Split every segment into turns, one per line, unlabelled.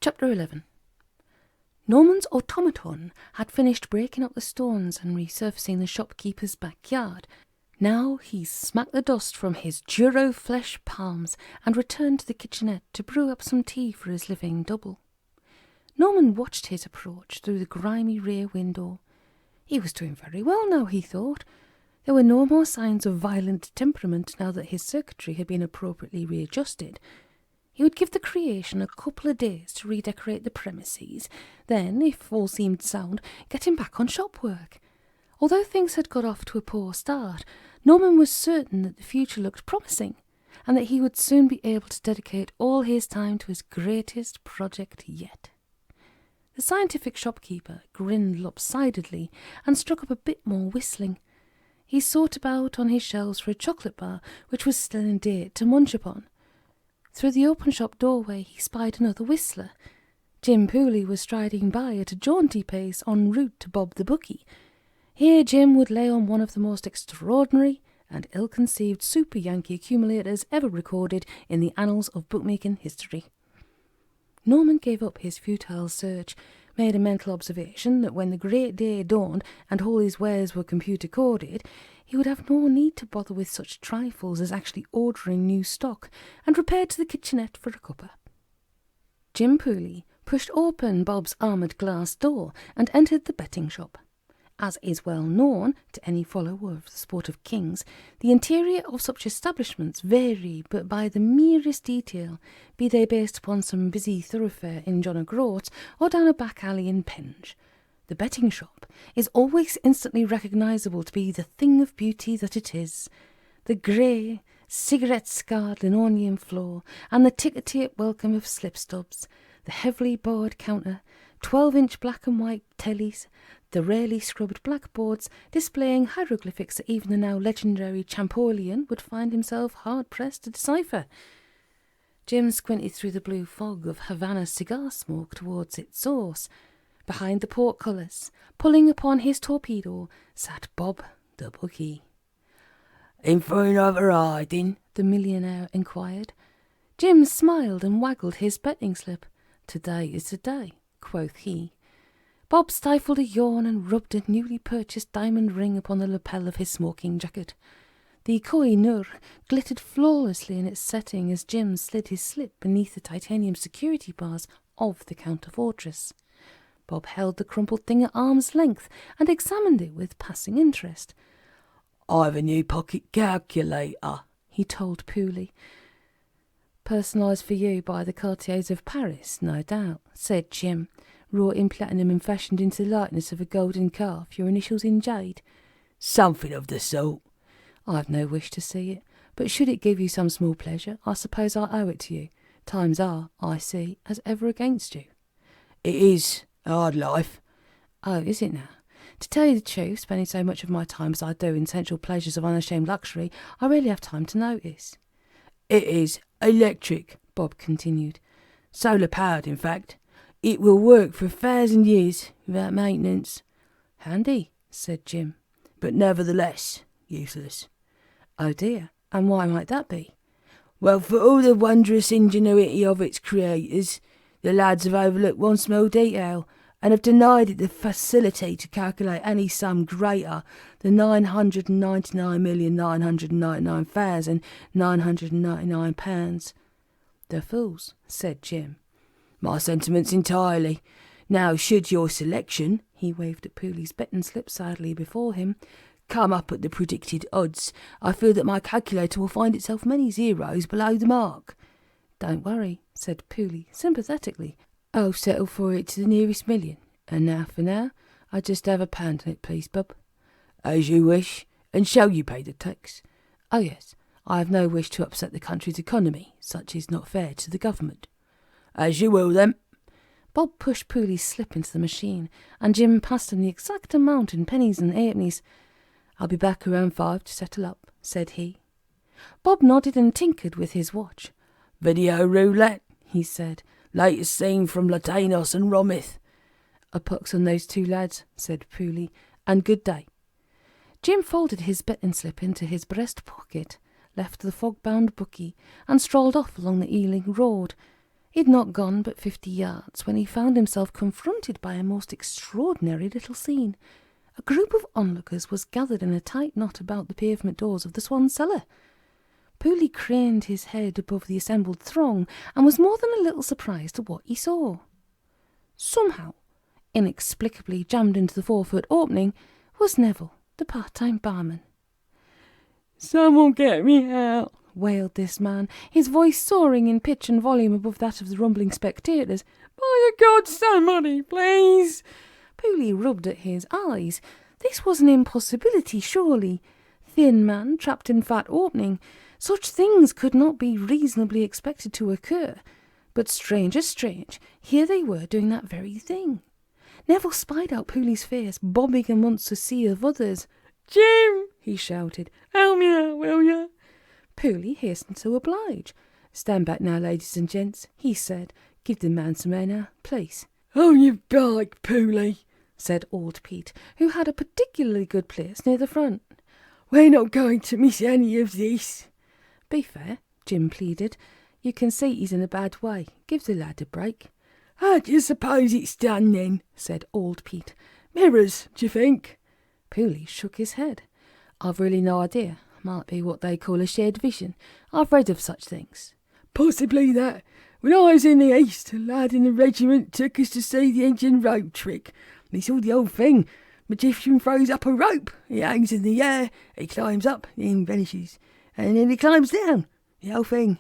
Chapter 11. Norman's automaton had finished breaking up the stones and resurfacing the shopkeeper's backyard. Now he smacked the dust from his duro flesh palms and returned to the kitchenette to brew up some tea for his living double. Norman watched his approach through the grimy rear window. He was doing very well now, he thought. There were no more signs of violent temperament now that his circuitry had been appropriately readjusted. He would give the creation a couple of days to redecorate the premises, then, if all seemed sound, get him back on shop work. Although things had got off to a poor start, Norman was certain that the future looked promising, and that he would soon be able to dedicate all his time to his greatest project yet. The scientific shopkeeper grinned lopsidedly and struck up a bit more whistling. He sought about on his shelves for a chocolate bar which was still in date to munch upon. Through the open shop doorway he spied another whistler. Jim Pooley was striding by at a jaunty pace en route to Bob the bookie. Here Jim would lay on one of the most extraordinary and ill-conceived super Yankee accumulators ever recorded in the annals of bookmaking history. Norman gave up his futile search, made a mental observation that when the great day dawned and all his wares were computer-coded, he would have no need to bother with such trifles as actually ordering new stock, and repaired to the kitchenette for a cuppa. Jim Pooley pushed open Bob's armoured glass door and entered the betting shop. As is well known to any follower of the sport of kings, the interior of such establishments vary but by the merest detail, be they based upon some busy thoroughfare in John O'Groats or down a back alley in Penge. The betting shop is always instantly recognisable to be the thing of beauty that it is. The grey, cigarette-scarred linoleum floor and the ticker-tape welcome of slip-stubs, the heavily barred counter, 12-inch black and white tellies, the rarely scrubbed blackboards displaying hieroglyphics that even the now legendary Champollion would find himself hard-pressed to decipher. Jim squinted through the blue fog of Havana cigar smoke towards its source. Behind the portcullis, pulling upon his torpedo, sat Bob the bookie. "In for another riding?" the millionaire inquired. Jim smiled and waggled his betting slip. "Today is the day," quoth he. Bob stifled a yawn and rubbed a newly purchased diamond ring upon the lapel of his smoking jacket. The Koh-i-Noor glittered flawlessly in its setting as Jim slid his slip beneath the titanium security bars of the counter-fortress. Bob held the crumpled thing at arm's length and examined it with passing interest. "I've a new pocket calculator," he told Pooley. "Personalised for you by the Cartiers of Paris, no doubt," said Jim. "Wrought in platinum and fashioned into the likeness of a golden calf, your initials in jade." "Something of the sort." "I've no wish to see it, but should it give you some small pleasure, I suppose I owe it to you. Times are, I see, as ever against you."
"It is a hard life."
"Oh, is it now? To tell you the truth, spending so much of my time as I do in sensual pleasures of unashamed luxury, I rarely have time to notice."
"It is electric," Bob continued. "Solar-powered, in fact. It will work for 1,000 years without maintenance."
"Handy," said Jim.
"But nevertheless useless."
"Oh dear, and why might that be?"
"Well, for all the wondrous ingenuity of its creators, the lads have overlooked one small detail, and have denied it the facility to calculate any sum greater than £999,999,999.
"They're fools," said Jim.
"My sentiments entirely. Now, should your selection," he waved at Pooley's betting slip sadly before him, "come up at the predicted odds, I feel that my calculator will find itself many zeros below the mark."
"Don't worry," said Pooley sympathetically. "I'll settle for it to the nearest million. And now for now, I just have £1 on it, please, Bob."
"As you wish. And shall you pay the tax?"
"Oh yes, I have no wish to upset the country's economy. Such is not fair to the government."
"As you will, then."
Bob pushed Pooley's slip into the machine, and Jim passed him the exact amount in pennies and halfpennies. "I'll be back around 5 to settle up," said he. Bob nodded and tinkered with his watch.
"Video roulette," he said. "Latest scene from Latanos and Romith."
"A pox on those two lads," said Pooley, "and good day." Jim folded his betting slip into his breast pocket, left the fog-bound bookie, and strolled off along the Ealing road. He'd not gone but 50 yards when he found himself confronted by a most extraordinary little scene. A group of onlookers was gathered in a tight knot about the pavement doors of the Swan's cellar. Pooley craned his head above the assembled throng and was more than a little surprised at what he saw. Somehow, inexplicably jammed into the 4-foot opening, was Neville, the part-time barman.
"Someone get me out,"
wailed this man, his voice soaring in pitch and volume above that of the rumbling spectators.
"By the God, somebody, please!"
Pooley rubbed at his eyes. This was an impossibility, surely. Thin man trapped in fat opening. Such things could not be reasonably expected to occur. But strange as strange, here they were doing that very thing. Neville spied out Pooley's face, bobbing amongst a sea of others.
"Jim!" he shouted. "Help me out, will ya?"
Pooley hastened to oblige. "Stand back now, ladies and gents," he said. "Give the man some air now, please."
"Oh, you bike, Pooley,"
said old Pete, who had a particularly good place near the front.
"We're not going to miss any of this."
"Be fair," Jim pleaded. "You can see he's in a bad way. Give the lad a break."
"How do you suppose it's done, then?" said old Pete. "Mirrors, d'you think?"
Pooley shook his head. "I've really no idea. Might be what they call a shared vision. I've read of such things."
"Possibly that. When I was in the East, a lad in the regiment took us to see the engine rope trick. We saw the old thing. Magician throws up a rope. It hangs in the air. He climbs up, then vanishes. And then he climbs down. The whole thing."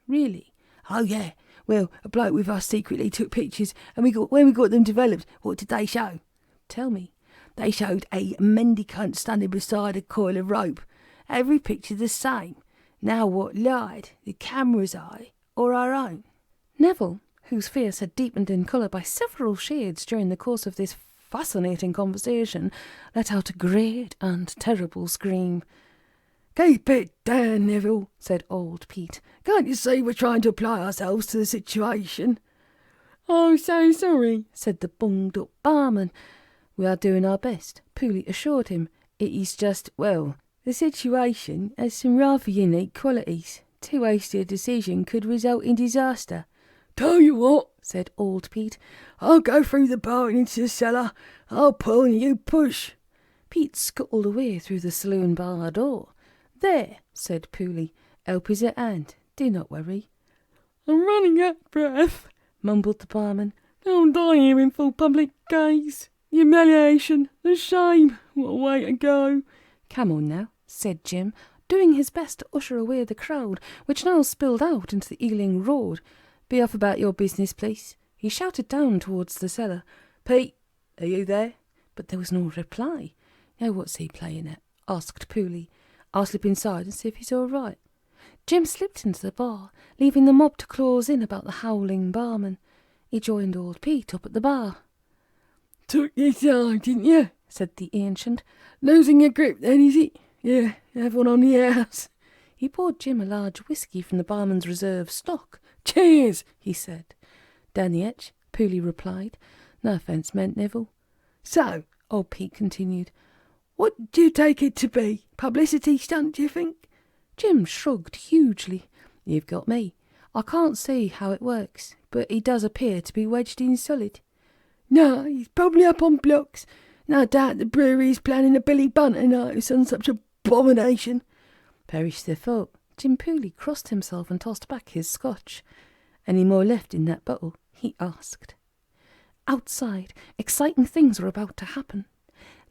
"Really?"
"Oh, yeah. Well, a bloke with us secretly took pictures, and when we got them developed, what did they show?"
"Tell me."
"They showed a mendicant standing beside a coil of rope. Every picture the same. Now what lied, the camera's eye or our own?"
Neville, whose face had deepened in colour by several shades during the course of this fascinating conversation, let out a great and terrible scream.
"Keep it down, Neville," said old Pete. "Can't you see we're trying to apply ourselves to the situation?"
"Oh, so sorry," said the bunged-up barman. "We are doing our best," Pooley assured him. "It is just, well, the situation has some rather unique qualities. Too hasty a decision could result in disaster."
"Tell you what," said old Pete. "I'll go through the bar and into the cellar. I'll pull and you push."
Pete scuttled away through the saloon bar door. "There," said Pooley. "Help is at hand. Do not worry."
"I'm running out of breath,"
mumbled the barman.
"I'll die here in full public gaze. The humiliation, the shame. What a way to go."
"Come on now," said Jim, doing his best to usher away the crowd, which now spilled out into the Ealing Road. "Be off about your business, please." He shouted down towards the cellar. "Pete, are you there?" But there was no reply. "Now what's he playing at?" asked Pooley. "I'll slip inside and see if he's all right." Jim slipped into the bar, leaving the mob to close in about the howling barman. He joined old Pete up at the bar.
"Took your time, didn't you?"
said the ancient.
"Losing your grip then, is it? Yeah, have one on the house."
He poured Jim a large whisky from the barman's reserve stock.
"Cheers,"
he said. "Down the edge," Pooley replied. "No offence meant, Neville."
"So,"
old Pete continued,
"what do you take it to be? Publicity stunt, do you think?"
Jim shrugged hugely. "You've got me. I can't see how it works, but he does appear to be wedged in solid."
"No, he's probably up on blocks. No doubt the brewery's planning a Billy Bunter night or some such abomination."
"Perish the thought." Jim Pooley crossed himself and tossed back his scotch. "Any more left in that bottle?" he asked. Outside, exciting things were about to happen.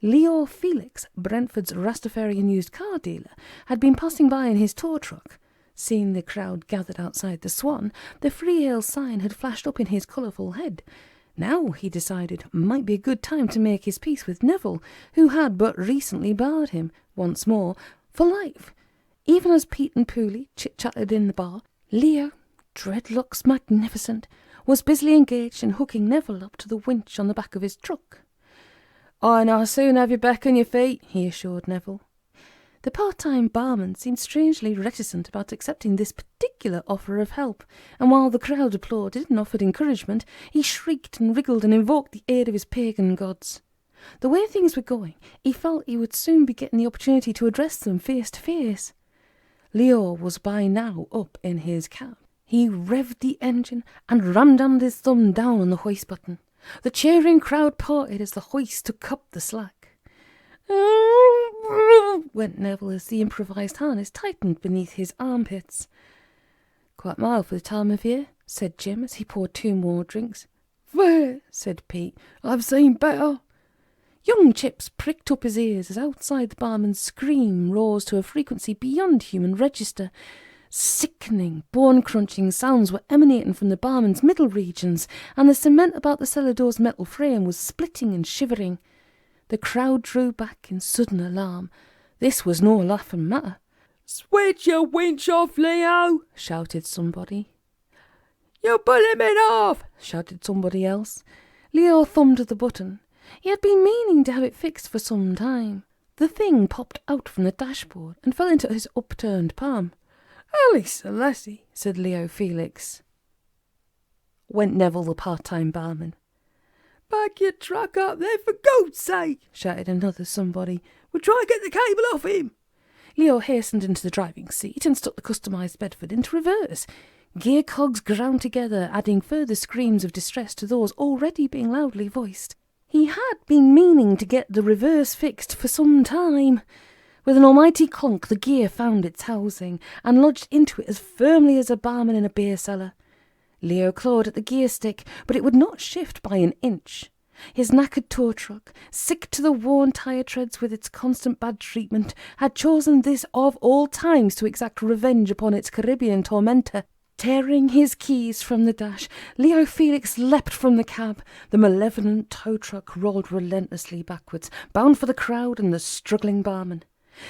Leo Felix, Brentford's Rastafarian used car dealer, had been passing by in his tow truck. Seeing the crowd gathered outside the Swan, the free ale sign had flashed up in his colourful head. Now, he decided, might be a good time to make his peace with Neville, who had but recently barred him, once more, for life. Even as Pete and Pooley chit-chatted in the bar, Leo, dreadlocks magnificent, was busily engaged in hooking Neville up to the winch on the back of his truck. "And I'll soon have you back on your feet," he assured Neville. The part-time barman seemed strangely reticent about accepting this particular offer of help, and while the crowd applauded and offered encouragement, he shrieked and wriggled and invoked the aid of his pagan gods. The way things were going, he felt he would soon be getting the opportunity to address them face to face. Leo was by now up in his cab. He revved the engine and rammed his thumb down on the hoist button. The cheering crowd parted as the hoist took up the slack. Went Neville as the improvised harness tightened beneath his armpits. "Quite mild for the time of year," said Jim as he poured 2 more drinks.
"Fair," said Pete. "I've seen better."
Young Chips pricked up his ears as outside the barman's scream rose to a frequency beyond human register. Sickening, bone-crunching sounds were emanating from the barman's middle regions, and the cement about the cellar door's metal frame was splitting and shivering. The crowd drew back in sudden alarm. This was no laughing matter.
"Switch your winch off, Leo!"
shouted somebody.
"You're pulling it off!"
shouted somebody else. Leo thumbed the button. He had been meaning to have it fixed for some time. The thing popped out from the dashboard and fell into his upturned palm.
"Holy Celestia,"
said Leo Felix. Went Neville, the part-time barman.
"Back your truck up there, for God's sake!" shouted another somebody. "We'll try and get the cable off him."
Leo hastened into the driving seat and stuck the customised Bedford into reverse. Gear cogs ground together, adding further screams of distress to those already being loudly voiced. He had been meaning to get the reverse fixed for some time. With an almighty clunk, the gear found its housing and lodged into it as firmly as a barman in a beer cellar. Leo clawed at the gear stick, but it would not shift by an inch. His knackered tow truck, sick to the worn tyre treads with its constant bad treatment, had chosen this of all times to exact revenge upon its Caribbean tormentor. Tearing his keys from the dash, Leo Felix leapt from the cab. The malevolent tow truck rolled relentlessly backwards, bound for the crowd and the struggling barman.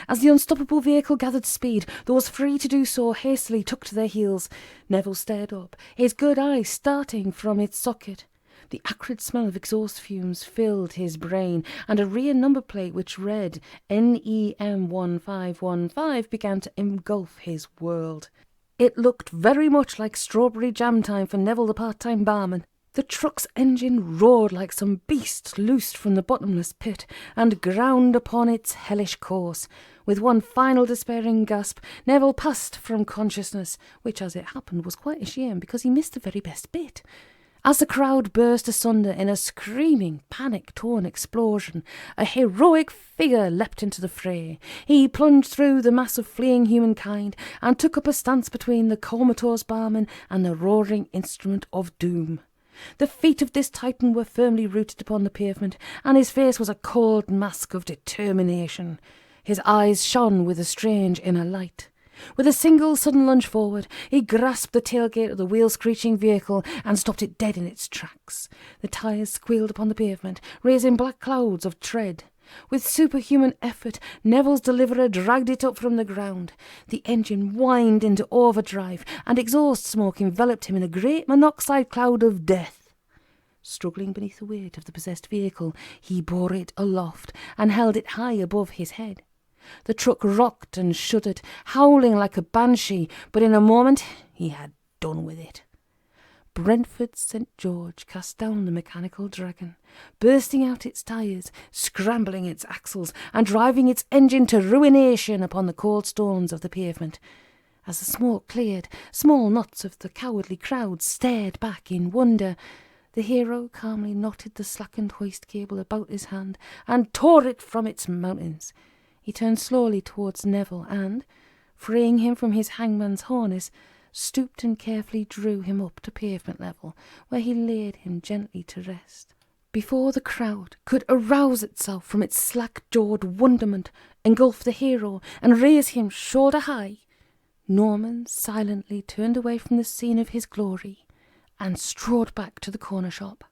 As the unstoppable vehicle gathered speed, those free to do so hastily took to their heels. Neville stared up, his good eye starting from its socket. The acrid smell of exhaust fumes filled his brain, and a rear number plate which read NEM1515 began to engulf his world. It looked very much like strawberry jam time for Neville the part-time barman. The truck's engine roared like some beast loosed from the bottomless pit and ground upon its hellish course. With one final despairing gasp, Neville passed from consciousness, which as it happened was quite a shame because he missed the very best bit. As the crowd burst asunder in a screaming, panic-torn explosion, a heroic figure leapt into the fray. He plunged through the mass of fleeing humankind and took up a stance between the comatose barman and the roaring instrument of doom. The feet of this titan were firmly rooted upon the pavement, and his face was a cold mask of determination. His eyes shone with a strange inner light. With a single sudden lunge forward, he grasped the tailgate of the wheel-screeching vehicle and stopped it dead in its tracks. The tyres squealed upon the pavement, raising black clouds of tread. With superhuman effort, Neville's deliverer dragged it up from the ground. The engine whined into overdrive, and exhaust smoke enveloped him in a great monoxide cloud of death. Struggling beneath the weight of the possessed vehicle, he bore it aloft and held it high above his head. The truck rocked and shuddered, howling like a banshee, but in a moment he had done with it. Brentford St. George cast down the mechanical dragon, bursting out its tyres, scrambling its axles, and driving its engine to ruination upon the cold stones of the pavement. As the smoke cleared, small knots of the cowardly crowd stared back in wonder. The hero calmly knotted the slackened hoist cable about his hand and tore it from its mountings. He turned slowly towards Neville and, freeing him from his hangman's harness, stooped and carefully drew him up to pavement level, where he laid him gently to rest. Before the crowd could arouse itself from its slack-jawed wonderment, engulf the hero, and raise him shoulder-high, Norman silently turned away from the scene of his glory and strode back to the corner shop.